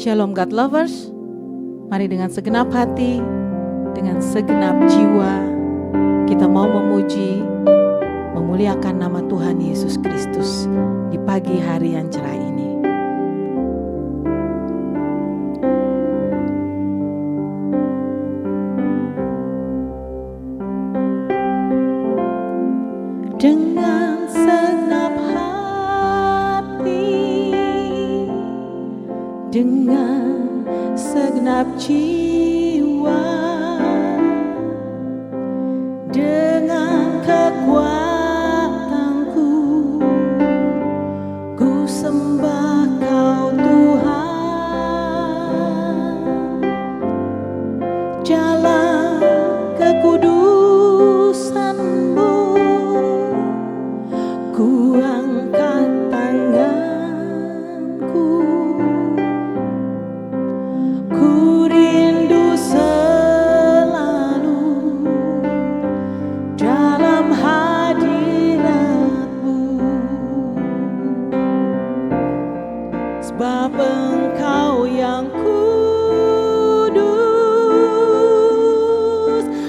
Shalom God Lovers, mari dengan segenap hati, dengan segenap jiwa, kita mau memuji, memuliakan nama Tuhan Yesus Kristus di pagi hari yang cerah ini. Dengan segenap hati, dengan segenap jiwa, dengan kekuatanku, ku sembah Kau Tuhan. Jalan kekudusan-Mu, ku angkat tanganku, ku rindu selalu dalam hadirat-Mu, sebab Engkau yang kudus,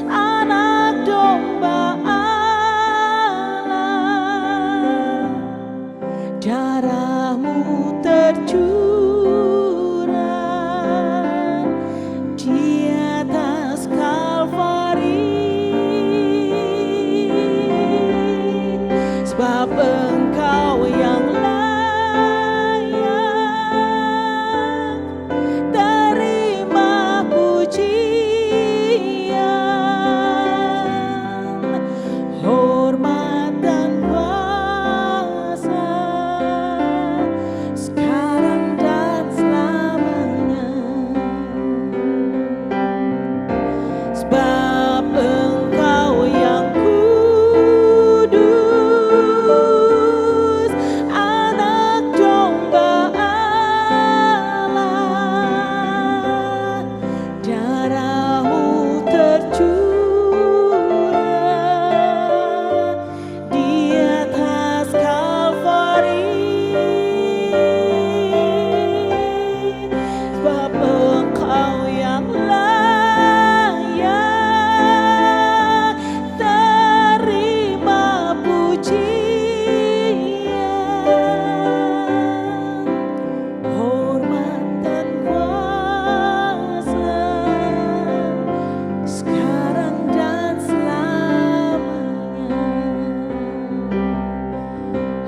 anak domba Allah, darah-Mu tercurah di atas Kalvari, sebab Engkau yang layak terima pujian, hormat dan kuasa sekarang dan selamanya. Sebab Engkau yang kudus, anak domba Allah, darah-Mu tercurah di atas Kalvari, sebab Engkau yang layak terima pujian, hormat dan kuasa sekarang dan selamanya.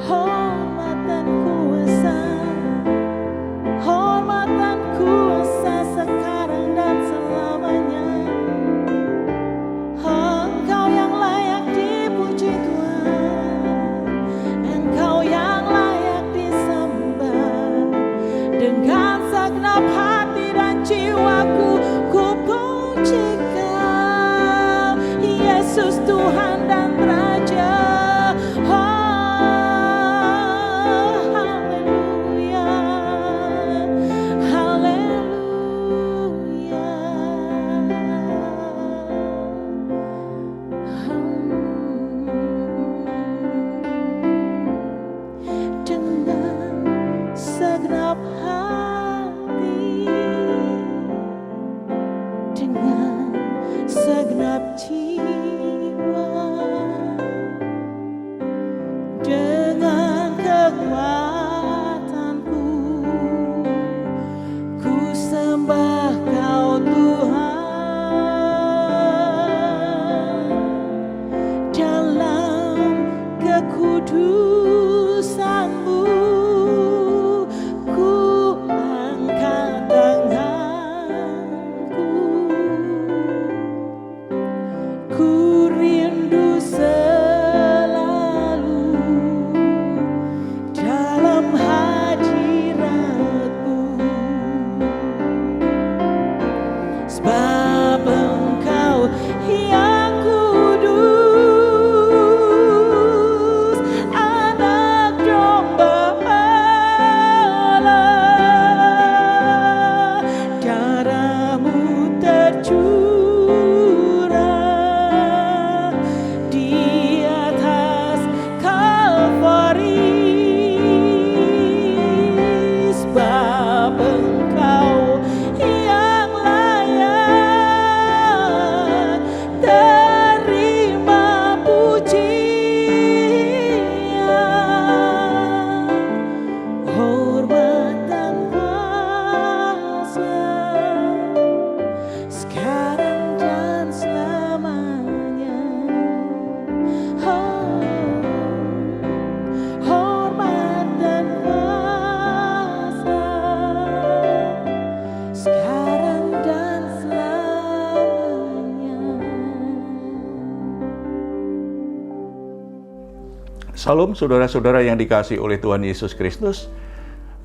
Hormat dan kuasa, hormat dan kuasa sekarang dan selamanya. Engkau yang layak dipuji Tuhan, Engkau yang layak disembah. Dengan segenap hati dan jiwaku, ku puji Kau, Yesus Tuhan dan Raja. Haleluya, haleluya. Dengan segenap hati, dengan segenap jiwa, dengan kekuatanku, ku sembah Kau Tuhan. Dalam kekudusan-Mu, ku angkat tanganku, ku rindu selalu dalam hadirat-Mu, sebab Engkau yang kudus, Salam saudara-saudara yang dikasihi oleh Tuhan Yesus Kristus.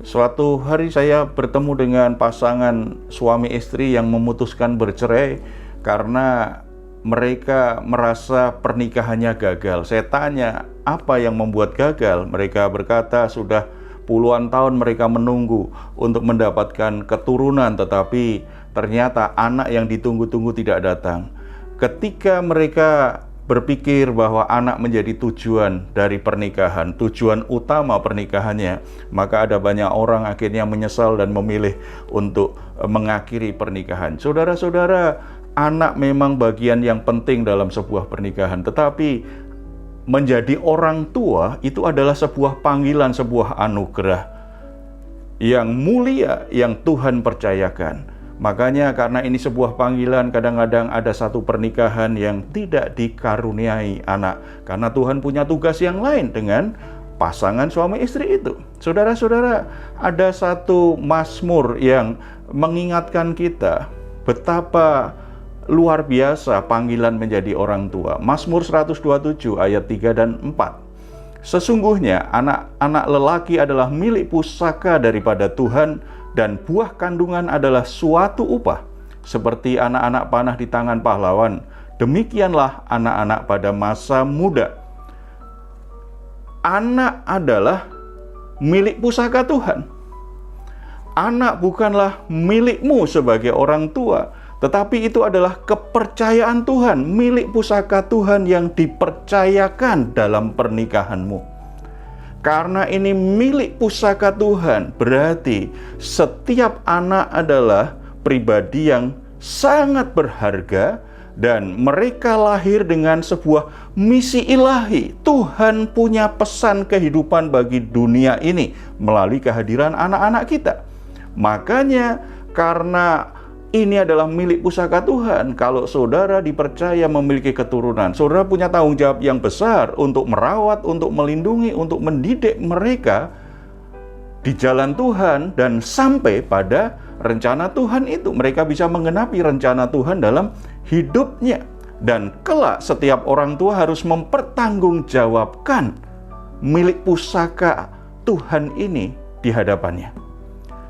Suatu hari saya bertemu dengan pasangan suami istri yang memutuskan bercerai karena mereka merasa pernikahannya gagal. Saya tanya, apa yang membuat gagal? Mereka berkata sudah puluhan tahun mereka menunggu untuk mendapatkan keturunan, tetapi ternyata anak yang ditunggu-tunggu tidak datang. Ketika mereka berpikir bahwa anak menjadi tujuan dari pernikahan, tujuan utama pernikahannya, maka ada banyak orang akhirnya menyesal dan memilih untuk mengakhiri pernikahan. Saudara-saudara, anak memang bagian yang penting dalam sebuah pernikahan, tetapi menjadi orang tua itu adalah sebuah panggilan, sebuah anugerah yang mulia yang Tuhan percayakan. Makanya karena ini sebuah panggilan, kadang-kadang ada satu pernikahan yang tidak dikaruniai anak, karena Tuhan punya tugas yang lain dengan pasangan suami istri itu. Saudara-saudara, ada satu mazmur yang mengingatkan kita betapa luar biasa panggilan menjadi orang tua. Mazmur 127 ayat 3 dan 4. Sesungguhnya anak-anak lelaki adalah milik pusaka daripada Tuhan, dan buah kandungan adalah suatu upah. Seperti anak-anak panah di tangan pahlawan, demikianlah anak-anak pada masa muda. Anak adalah milik pusaka Tuhan. Anak bukanlah milikmu sebagai orang tua, tetapi itu adalah kepercayaan Tuhan, milik pusaka Tuhan yang dipercayakan dalam pernikahanmu. Karena ini milik pusaka Tuhan, berarti setiap anak adalah pribadi yang sangat berharga dan mereka lahir dengan sebuah misi ilahi. Tuhan punya pesan kehidupan bagi dunia ini melalui kehadiran anak-anak kita. Makanya karena ini adalah milik pusaka Tuhan, kalau saudara dipercaya memiliki keturunan, saudara punya tanggung jawab yang besar untuk merawat, untuk melindungi, untuk mendidik mereka di jalan Tuhan dan sampai pada rencana Tuhan itu. Mereka bisa menggenapi rencana Tuhan dalam hidupnya. Dan kelak setiap orang tua harus mempertanggungjawabkan milik pusaka Tuhan ini di hadapannya.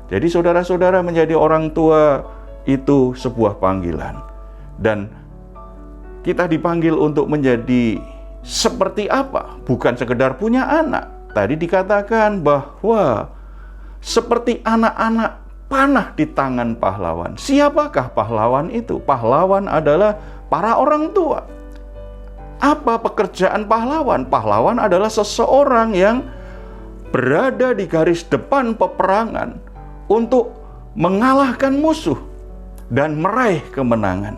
Jadi saudara-saudara, menjadi orang tua itu sebuah panggilan, dan kita dipanggil untuk menjadi seperti apa? Bukan sekedar punya anak. Tadi dikatakan bahwa seperti anak-anak panah di tangan pahlawan. Siapakah pahlawan itu? Pahlawan adalah para orang tua. Apa pekerjaan pahlawan? Pahlawan adalah seseorang yang berada di garis depan peperangan untuk mengalahkan musuh dan meraih kemenangan.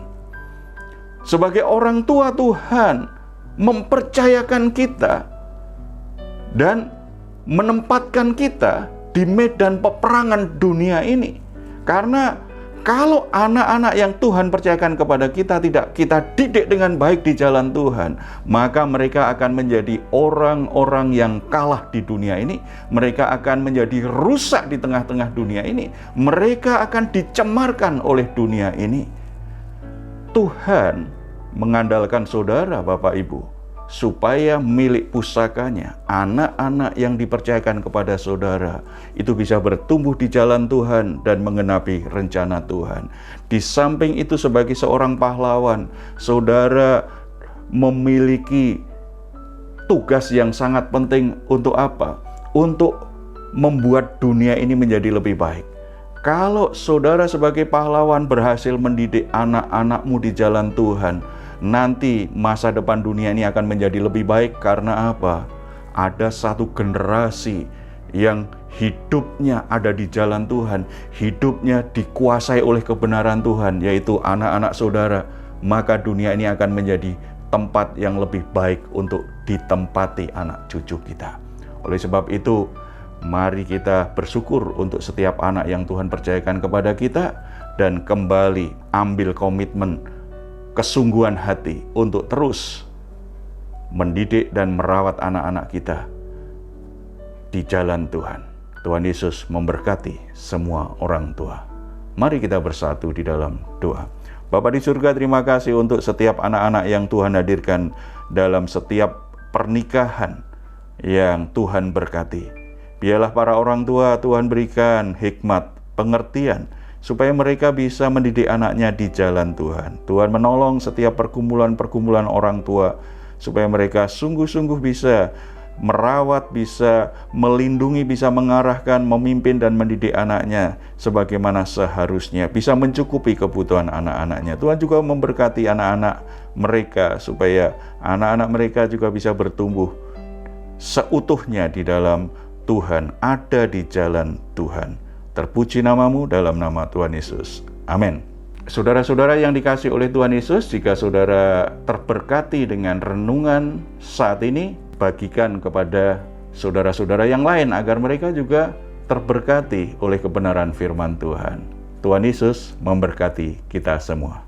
Sebagai orang tua, Tuhan mempercayakan kita dan menempatkan kita di medan peperangan dunia ini. Karena kalau anak-anak yang Tuhan percayakan kepada kita tidak kita didik dengan baik di jalan Tuhan, maka mereka akan menjadi orang-orang yang kalah di dunia ini. Mereka akan menjadi rusak di tengah-tengah dunia ini. Mereka akan dicemarkan oleh dunia ini. Tuhan mengandalkan saudara, Bapak Ibu, supaya milik pusakanya, anak-anak yang dipercayakan kepada saudara, itu bisa bertumbuh di jalan Tuhan dan mengenapi rencana Tuhan. Di samping itu, sebagai seorang pahlawan, saudara memiliki tugas yang sangat penting. Untuk apa? Untuk membuat dunia ini menjadi lebih baik. Kalau saudara sebagai pahlawan berhasil mendidik anak-anakmu di jalan Tuhan, nanti masa depan dunia ini akan menjadi lebih baik. Karena apa? Ada satu generasi yang hidupnya ada di jalan Tuhan, hidupnya dikuasai oleh kebenaran Tuhan, yaitu anak-anak saudara. Maka dunia ini akan menjadi tempat yang lebih baik untuk ditempati anak cucu kita. Oleh sebab itu, mari kita bersyukur untuk setiap anak yang Tuhan percayakan kepada kita, dan kembali ambil komitmen, kesungguhan hati untuk terus mendidik dan merawat anak-anak kita di jalan Tuhan. Tuhan Yesus memberkati semua orang tua. Mari kita bersatu di dalam doa. Bapa di surga, terima kasih untuk setiap anak-anak yang Tuhan hadirkan dalam setiap pernikahan. yang Tuhan berkati. Biarlah para orang tua Tuhan berikan hikmat, pengertian, supaya mereka bisa mendidik anaknya di jalan Tuhan. Tuhan menolong setiap pergumulan-pergumulan orang tua, supaya mereka sungguh-sungguh bisa merawat, bisa melindungi, bisa mengarahkan, memimpin dan mendidik anaknya sebagaimana seharusnya, bisa mencukupi kebutuhan anak-anaknya. Tuhan juga memberkati anak-anak mereka supaya anak-anak mereka juga bisa bertumbuh seutuhnya di dalam Tuhan, ada di jalan Tuhan. Terpuji namamu dalam nama Tuhan Yesus. Amin. Saudara-saudara yang dikasihi oleh Tuhan Yesus, jika saudara terberkati dengan renungan saat ini, bagikan kepada saudara-saudara yang lain agar mereka juga terberkati oleh kebenaran firman Tuhan. Tuhan Yesus memberkati kita semua.